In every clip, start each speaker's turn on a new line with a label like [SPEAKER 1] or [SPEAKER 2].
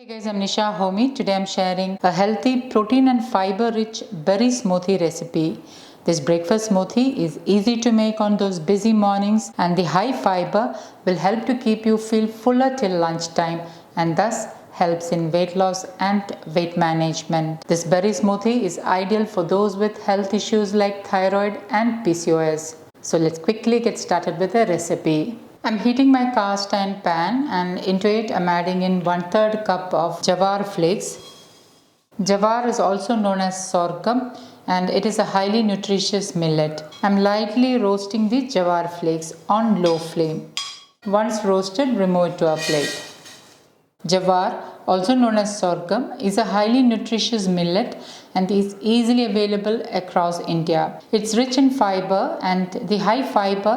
[SPEAKER 1] Hey guys, I'm Nisa Homey. Today I'm sharing a healthy protein and fiber rich berry smoothie recipe. This breakfast smoothie is easy to make on those busy mornings, and the high fiber will help to keep you feel fuller till lunchtime and thus helps in weight loss and weight management. This berry smoothie is ideal for those with health issues like thyroid and PCOS. So let's quickly get started with the recipe. I'm heating my cast iron pan, and into it I'm adding in 1/3 cup of jowar flakes. Jowar is also known as sorghum and it is a highly nutritious millet. I'm lightly roasting the jowar flakes on low flame. Once roasted, remove it to a plate. Jowar, also known as sorghum, is a highly nutritious millet and is easily available across India. It's rich in fiber, and the high fiber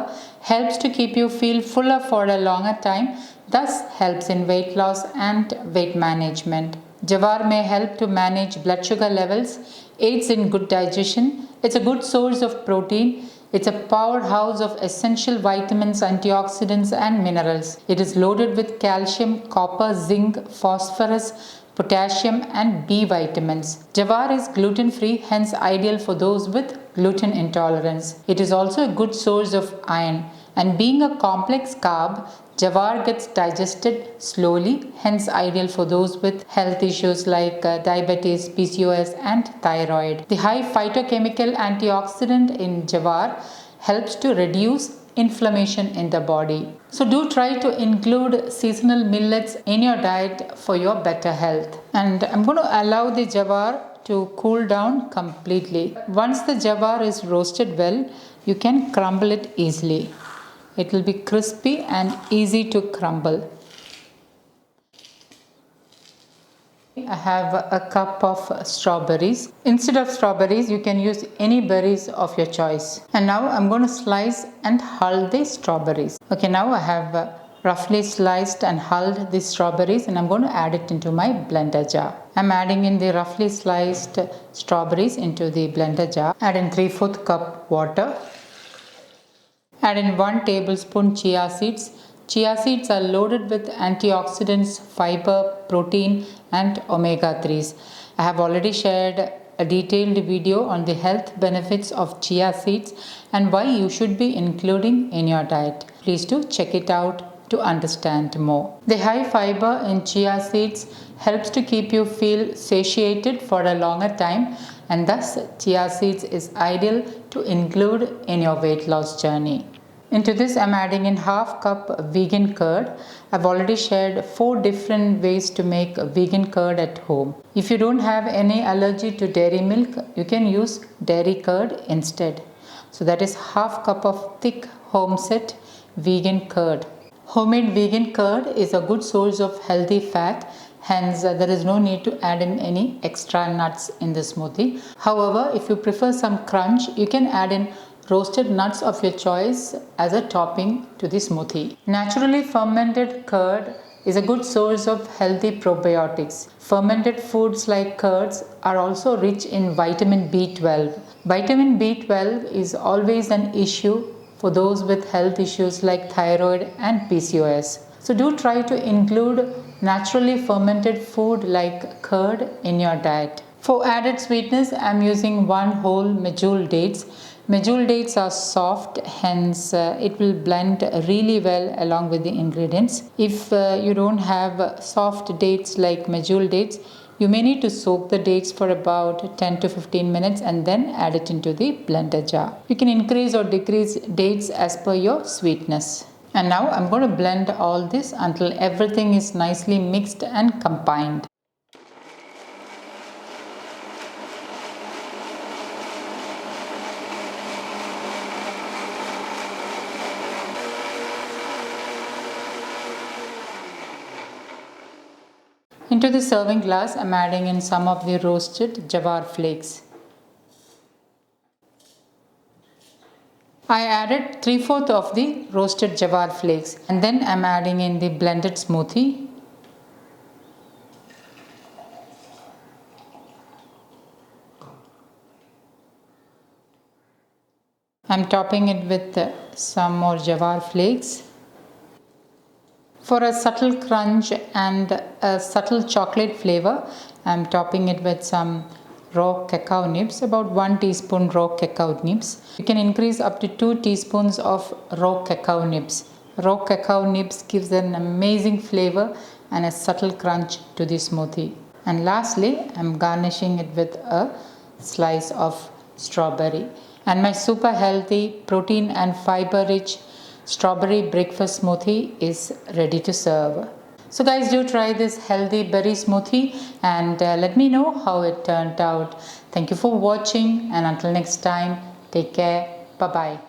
[SPEAKER 1] helps to keep you feel fuller for a longer time, thus helps in weight loss and weight management. Jowar may help to manage blood sugar levels, aids in good digestion. It's a good source of protein. It's a powerhouse of essential vitamins, antioxidants, and minerals. It is loaded with calcium, copper, zinc, phosphorus, potassium, and B vitamins. Jowar is gluten free, hence ideal for those with gluten intolerance. It is also a good source of iron, and being a complex carb, jowar gets digested slowly, hence ideal for those with health issues like diabetes, PCOS, and thyroid. The high phytochemical antioxidant in jowar helps to reduce inflammation in the body. So do try to include seasonal millets in your diet for your better health. And I'm going to allow the jowar to cool down completely. Once the jowar is roasted well, you can crumble it easily. It will be crispy and easy to crumble. I have a cup of strawberries. Instead of strawberries, you can use any berries of your choice. And now I'm going to slice and hull the strawberries. Okay, now I have roughly sliced and hulled the strawberries, and I'm going to add it into my blender jar. I'm adding in the roughly sliced strawberries into the blender jar. Add in 3/4 cup water. Add in 1 tablespoon chia seeds. Chia seeds are loaded with antioxidants, fiber, protein, and omega 3s. I have already shared a detailed video on the health benefits of chia seeds and why you should be including in your diet. Please do check it out to understand more. The high fiber in chia seeds helps to keep you feel satiated for a longer time, and thus chia seeds is ideal to include in your weight loss journey. Into this I'm adding in 1/2 cup vegan curd. I've already shared 4 different ways to make vegan curd at home. If you don't have any allergy to dairy milk, you can use dairy curd instead. So that is 1/2 cup of thick homemade vegan curd. Homemade vegan curd is a good source of healthy fat, hence there is no need to add in any extra nuts in the smoothie. However, if you prefer some crunch, you can add in roasted nuts of your choice as a topping to the smoothie. Naturally fermented curd is a good source of healthy probiotics. Fermented foods like curds are also rich in vitamin B12. Vitamin B12 is always an issue for those with health issues like thyroid and PCOS. So do try to include naturally fermented food like curd in your diet. For added sweetness, I am using 1 whole medjool dates. Medjool dates are soft, hence it will blend really well along with the ingredients. If you don't have soft dates like medjool dates, you may need to soak the dates for about 10 to 15 minutes and then add it into the blender jar. You can increase or decrease dates as per your sweetness. And now I'm going to blend all this until everything is nicely mixed and combined. Into the serving glass, I'm adding in some of the roasted jowar flakes. I added 3/4 of the roasted jowar flakes, and then I'm adding in the blended smoothie. I'm topping it with some more jowar flakes. For a subtle crunch and a subtle chocolate flavor, I'm topping it with some raw cacao nibs, about 1 teaspoon raw cacao nibs. You can increase up to 2 teaspoons of raw cacao nibs. Raw cacao nibs gives an amazing flavor and a subtle crunch to the smoothie. And lastly, I'm garnishing it with a slice of strawberry. And my super healthy, protein and fiber rich strawberry breakfast smoothie is ready to serve. So guys, do try this healthy berry smoothie and let me know how it turned out. Thank you for watching, and until next time, take care. Bye bye.